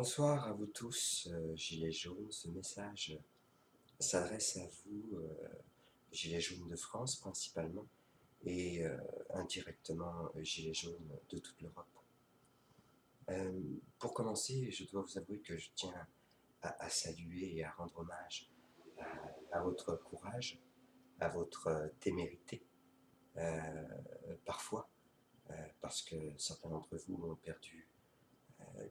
Bonsoir à vous tous, gilets jaunes. Ce message s'adresse à vous, gilets jaunes de France principalement, et indirectement gilets jaunes de toute l'Europe. Pour commencer, je dois vous avouer que je tiens à saluer et à rendre hommage à votre courage, à votre témérité, euh, parfois, parce que certains d'entre vous ont perdu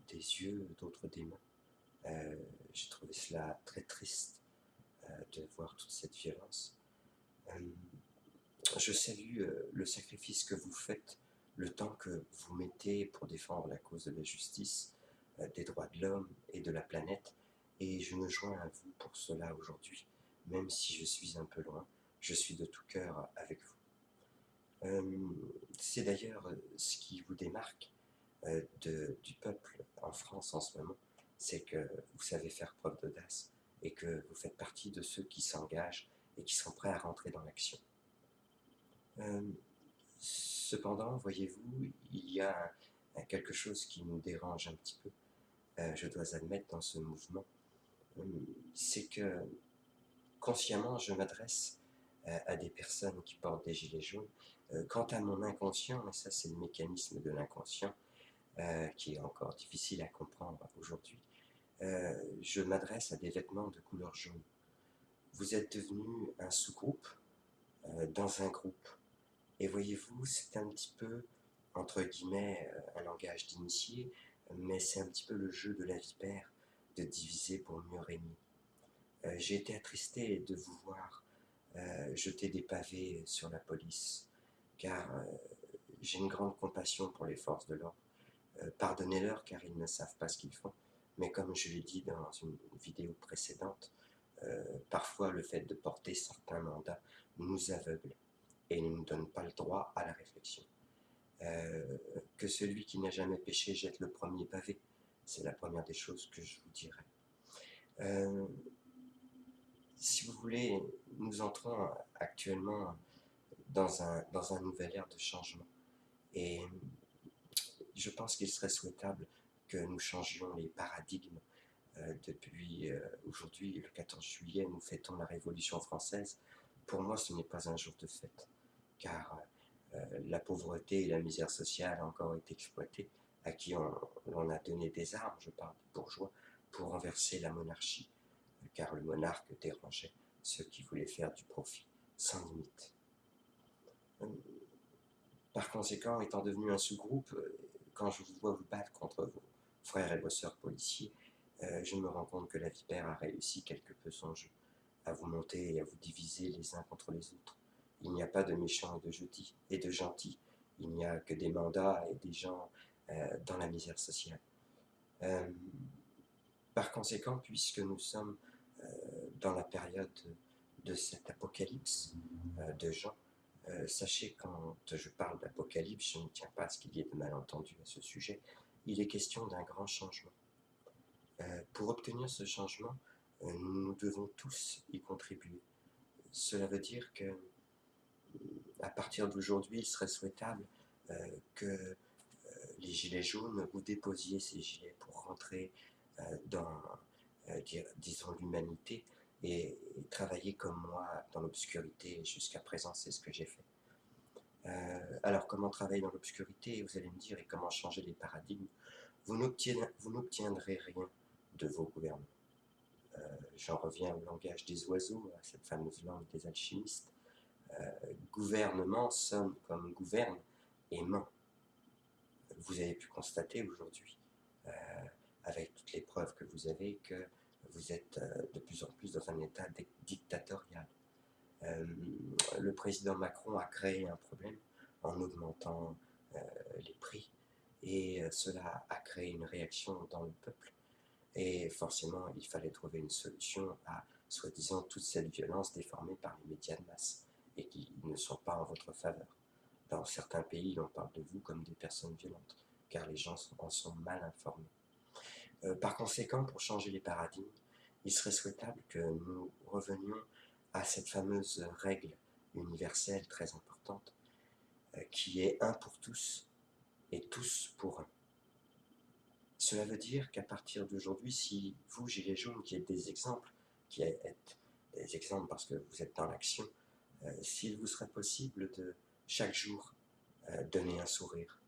des yeux, d'autres des mains. J'ai trouvé cela très triste de voir toute cette violence. Euh, je salue le sacrifice que vous faites, le temps que vous mettez pour défendre la cause de la justice, des droits de l'homme et de la planète, et je me joins à vous pour cela aujourd'hui, même si je suis un peu loin, je suis de tout cœur avec vous. C'est d'ailleurs ce qui vous démarque du peuple en France en ce moment, c'est que vous savez faire preuve d'audace et que vous faites partie de ceux qui s'engagent et qui sont prêts à rentrer dans l'action. Euh, Cependant, voyez-vous, il y a quelque chose qui nous dérange un petit peu, je dois admettre, dans ce mouvement. Euh, c'est que consciemment, je m'adresse à des personnes qui portent des gilets jaunes. Quant à mon inconscient, et ça c'est le mécanisme de l'inconscient, qui est encore difficile à comprendre aujourd'hui, je m'adresse à des vêtements de couleur jaune. Vous êtes devenu un sous-groupe dans un groupe. Et voyez-vous, c'est un petit peu, entre guillemets, un langage d'initié, mais c'est un petit peu le jeu de la vipère, de diviser pour mieux régner. J'ai été attristé de vous voir jeter des pavés sur la police, car j'ai une grande compassion pour les forces de l'ordre. Pardonnez-leur car ils ne savent pas ce qu'ils font. Mais comme je l'ai dit dans une vidéo précédente, parfois le fait de porter certains mandats nous aveugle et ne nous donne pas le droit à la réflexion. Que celui qui n'a jamais péché jette le premier pavé, c'est la première des choses que je vous dirais. Euh, si vous voulez, nous entrons actuellement dans un nouvel ère de changement. Et je pense qu'il serait souhaitable que nous changions les paradigmes. Depuis aujourd'hui, le 14 juillet, nous fêtons la Révolution française. Pour moi, ce n'est pas un jour de fête, car la pauvreté et la misère sociale ont encore été exploitées, à qui on a donné des armes, je parle des bourgeois, pour renverser la monarchie, car le monarque dérangeait ceux qui voulaient faire du profit sans limite. Par conséquent, étant devenu un sous-groupe, quand je vous vois vous battre contre vos frères et vos sœurs policiers, je me rends compte que la vipère a réussi quelque peu son jeu, à vous monter et à vous diviser les uns contre les autres. Il n'y a pas de méchants et de gentils, il n'y a que des mandats et des gens dans la misère sociale. Euh, Par conséquent, puisque nous sommes dans la période de cet apocalypse de gens, sachez quand je parle d'apocalypse, je ne tiens pas à ce qu'il y ait de malentendus à ce sujet, il est question d'un grand changement. Pour obtenir ce changement, nous devons tous y contribuer. Cela veut dire que à partir d'aujourd'hui, il serait souhaitable que les gilets jaunes, vous déposiez ces gilets pour rentrer dans, disons, l'humanité et travailler comme moi dans l'obscurité. Jusqu'à présent, c'est ce que j'ai fait. Alors, comment travailler dans l'obscurité, vous allez me dire, et comment changer les paradigmes? Vous n'obtiendrez rien de vos gouvernements. J'en reviens au langage des oiseaux, à cette fameuse langue des alchimistes. Gouvernement sonne comme gouverne et ment. Vous avez pu constater aujourd'hui, euh, avec toutes les preuves que vous avez, que vous êtes de plus en plus dans un état dictatorial. Euh, le président Macron a créé un problème en augmentant les prix et cela a créé une réaction dans le peuple et forcément il fallait trouver une solution à soi-disant toute cette violence déformée par les médias de masse et qui ne sont pas en votre faveur. Dans certains pays, on parle de vous comme des personnes violentes, car les gens en sont mal informés. Par conséquent, pour changer les paradigmes, il serait souhaitable que nous revenions à cette fameuse règle universelle très importante, qui est un pour tous et tous pour un. Cela veut dire qu'à partir d'aujourd'hui, si vous, Gilets jaunes, qui êtes des exemples, qui êtes des exemples parce que vous êtes dans l'action, s'il vous serait possible de, chaque jour, donner un sourire,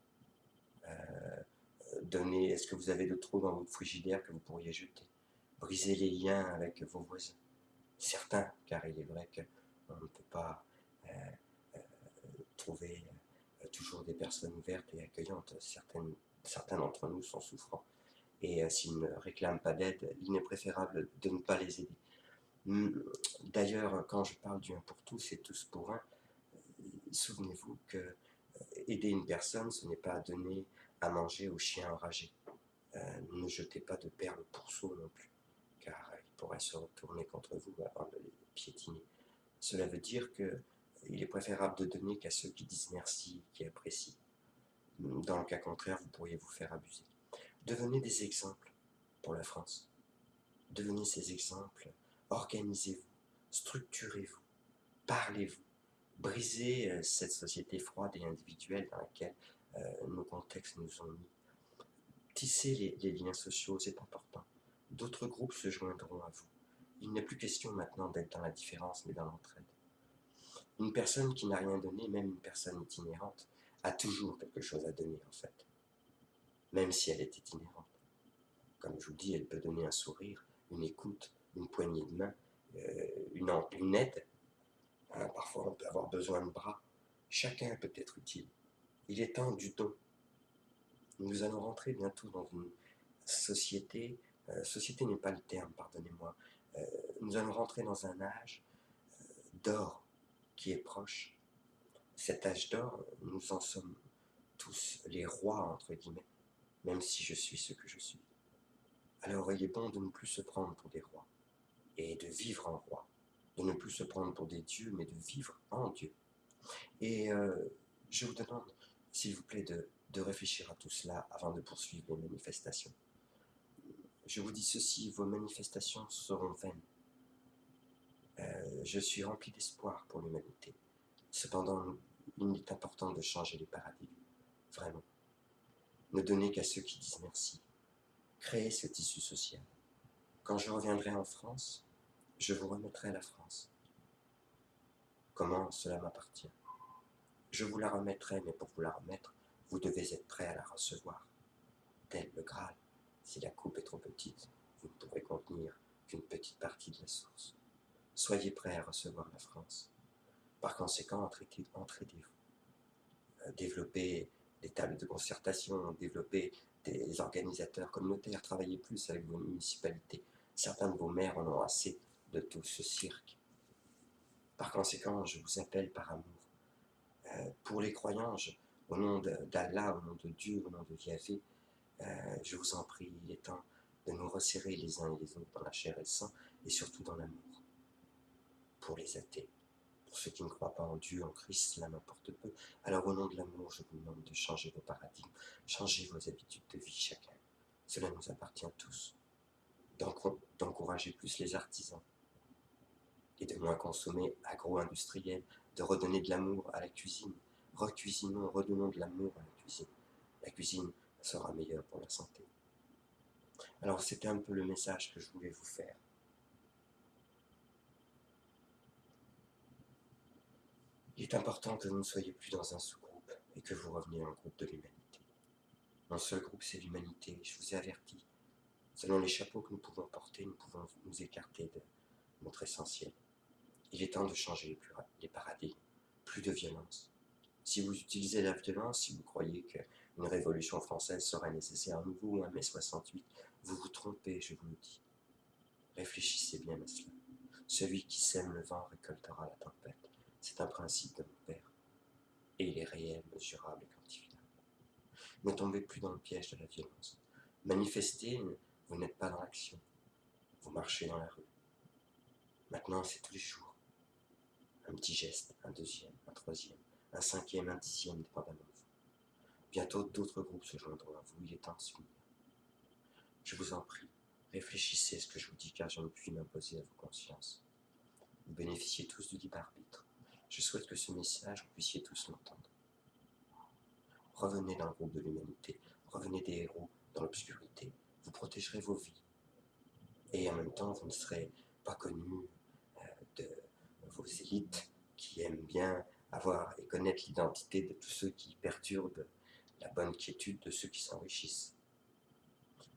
donner, est-ce que vous avez de trop dans votre frigidaire que vous pourriez jeter, briser les liens avec vos voisins, certains, car il est vrai qu'on ne peut pas trouver toujours des personnes ouvertes et accueillantes, certains d'entre nous sont souffrants, et s'ils ne réclament pas d'aide, il est préférable de ne pas les aider. D'ailleurs, quand je parle du un pour tous et tous pour un, souvenez-vous que aider une personne, ce n'est pas donner à manger aux chiens enragés. Ne jetez pas de perles pour sourds non plus, car ils pourraient se retourner contre vous avant de les piétiner. Cela veut dire qu'il est préférable de donner qu'à ceux qui disent merci, qui apprécient. Dans le cas contraire, vous pourriez vous faire abuser. Devenez des exemples pour la France. Devenez ces exemples, organisez-vous, structurez-vous, parlez-vous, brisez cette société froide et individuelle dans laquelle nos contextes nous ont mis. Tissez les liens sociaux, c'est important. D'autres groupes se joindront à vous. Il n'est plus question maintenant d'être dans la différence, mais dans l'entraide. Une personne qui n'a rien donné, même une personne itinérante, a toujours quelque chose à donner en fait, même si elle est itinérante. Comme je vous dis, elle peut donner un sourire, une écoute, une poignée de main, une aide. Parfois, on peut avoir besoin de bras. Chacun peut être utile. Il est temps du don. Nous allons rentrer bientôt dans une société, société n'est pas le terme, pardonnez-moi, nous allons rentrer dans un âge d'or qui est proche. Cet âge d'or, nous en sommes tous les rois, entre guillemets, même si je suis ce que je suis. Alors il est bon de ne plus se prendre pour des rois, et de vivre en roi, de ne plus se prendre pour des dieux, mais de vivre en Dieu. Et je vous demande, s'il vous plaît, de réfléchir à tout cela avant de poursuivre les manifestations. Je vous dis ceci, vos manifestations seront vaines. Je suis rempli d'espoir pour l'humanité. Cependant, il est important de changer les paradigmes, vraiment. Ne donner qu'à ceux qui disent merci. Créer ce tissu social. Quand je reviendrai en France, je vous remettrai la France. Comment cela m'appartient? Je vous la remettrai, mais pour vous la remettre, vous devez être prêt à la recevoir. Tel le Graal, si la coupe est trop petite, vous ne pourrez contenir qu'une petite partie de la source. Soyez prêts à recevoir la France. Par conséquent, entraidez-vous. Développez des tables de concertation, développez des organisateurs communautaires, travaillez plus avec vos municipalités. Certains de vos maires en ont assez de tout ce cirque. Par conséquent, je vous appelle par amour. Pour les croyants, au nom d'Allah, au nom de Dieu, au nom de Yahvé, je vous en prie, il est temps de nous resserrer les uns et les autres dans la chair et le sang, et surtout dans l'amour. Pour les athées, pour ceux qui ne croient pas en Dieu, en Christ, cela m'importe peu. Alors au nom de l'amour, je vous demande de changer vos paradigmes, changer vos habitudes de vie chacun. Cela nous appartient tous. D'encourager plus les artisans et de moins consommer agro-industriel, de redonner de l'amour à la cuisine. Recuisinons, redonnons de l'amour à la cuisine. La cuisine sera meilleure pour la santé. Alors c'était un peu le message que je voulais vous faire. Il est important que vous ne soyez plus dans un sous-groupe et que vous reveniez en groupe de l'humanité. Mon seul groupe, c'est l'humanité. Je vous ai averti. Selon les chapeaux que nous pouvons porter, nous pouvons nous écarter de notre essentiel. Il est temps de changer les paradigmes. Plus de violence. Si vous utilisez la violence, si vous croyez qu'une révolution française serait nécessaire à nouveau ou un mai 68, vous vous trompez, je vous le dis. Réfléchissez bien à cela. Celui qui sème le vent récoltera la tempête. C'est un principe de mon père. Et il est réel, mesurable et quantifiable. Ne tombez plus dans le piège de la violence. Manifestez, vous n'êtes pas dans l'action. Vous marchez dans la rue. Maintenant, c'est tous les jours. Un petit geste, un deuxième, un troisième, un cinquième, un dixième, dépendamment de vous. Bientôt, d'autres groupes se joindront à vous. Il est temps de s'unir. Je vous en prie, réfléchissez à ce que je vous dis, car je ne puis m'imposer à vos consciences. Vous bénéficiez tous du libre arbitre. Je souhaite que ce message, vous puissiez tous l'entendre. Revenez dans le groupe de l'humanité. Revenez des héros dans l'obscurité. protégerez vos vies. Et en même temps, vous ne serez pas connu de vos élites qui aiment bien avoir et connaître l'identité de tous ceux qui perturbent la bonne quiétude de ceux qui s'enrichissent.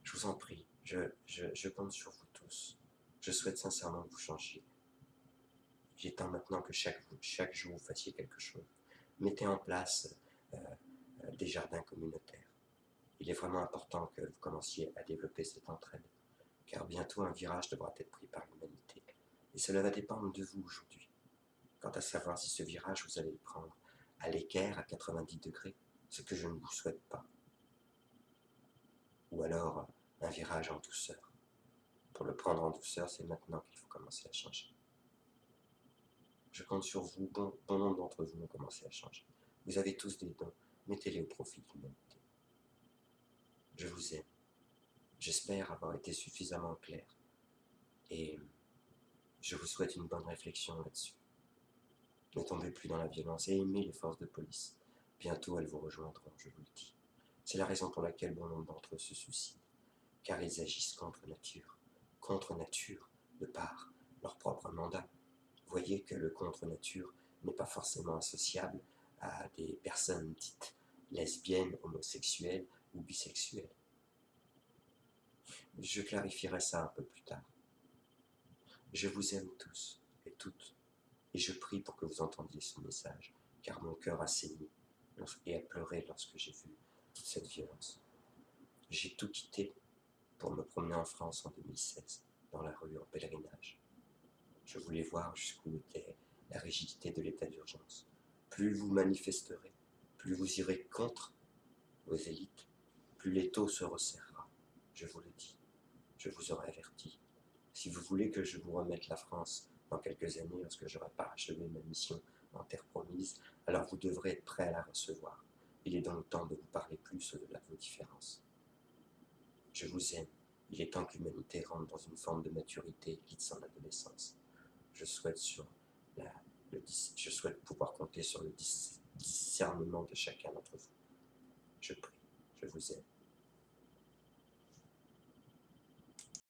Je vous en prie, je compte sur vous tous. Je souhaite sincèrement que vous changiez. Il est temps maintenant que chaque jour vous fassiez quelque chose. Mettez en place des jardins communautaires. Il est vraiment important que vous commenciez à développer cette entraide, car bientôt un virage devra être pris par l'humanité. Et cela va dépendre de vous aujourd'hui. Quant à savoir si ce virage vous allez le prendre à l'équerre à 90 degrés, ce que je ne vous souhaite pas. Ou alors un virage en douceur. Pour le prendre en douceur, c'est maintenant qu'il faut commencer à changer. Je compte sur vous, bon nombre d'entre vous ont commencé à changer. Vous avez tous des dons, mettez-les au profit de l'humanité. Je vous aime. J'espère avoir été suffisamment clair. Et je vous souhaite une bonne réflexion là-dessus. Ne tombez plus dans la violence et aimez les forces de police. Bientôt elles vous rejoindront, je vous le dis. C'est la raison pour laquelle bon nombre d'entre eux se suicident, car ils agissent contre nature, de par leur propre mandat. Voyez que le contre-nature n'est pas forcément associable à des personnes dites lesbiennes, homosexuelles ou bisexuelles. Je clarifierai ça un peu plus tard. Je vous aime tous et toutes, et je prie pour que vous entendiez ce message, car mon cœur a saigné et a pleuré lorsque j'ai vu toute cette violence. J'ai tout quitté pour me promener en France en 2016, dans la rue en pèlerinage. Je voulais voir jusqu'où était la rigidité de l'état d'urgence. Plus vous manifesterez, plus vous irez contre vos élites, plus l'étau se resserrera. Je vous le dis, je vous aurai averti. Si vous voulez que je vous remette la France dans quelques années, lorsque j'aurai parachevé ma mission en terre promise, alors vous devrez être prêt à la recevoir. Il est donc temps de vous parler plus au-delà de vos différences. Je vous aime. Il est temps que l'humanité rentre dans une forme de maturité et quitte son adolescence. Je souhaite pouvoir compter sur le discernement de chacun d'entre vous. Je prie, je vous aime.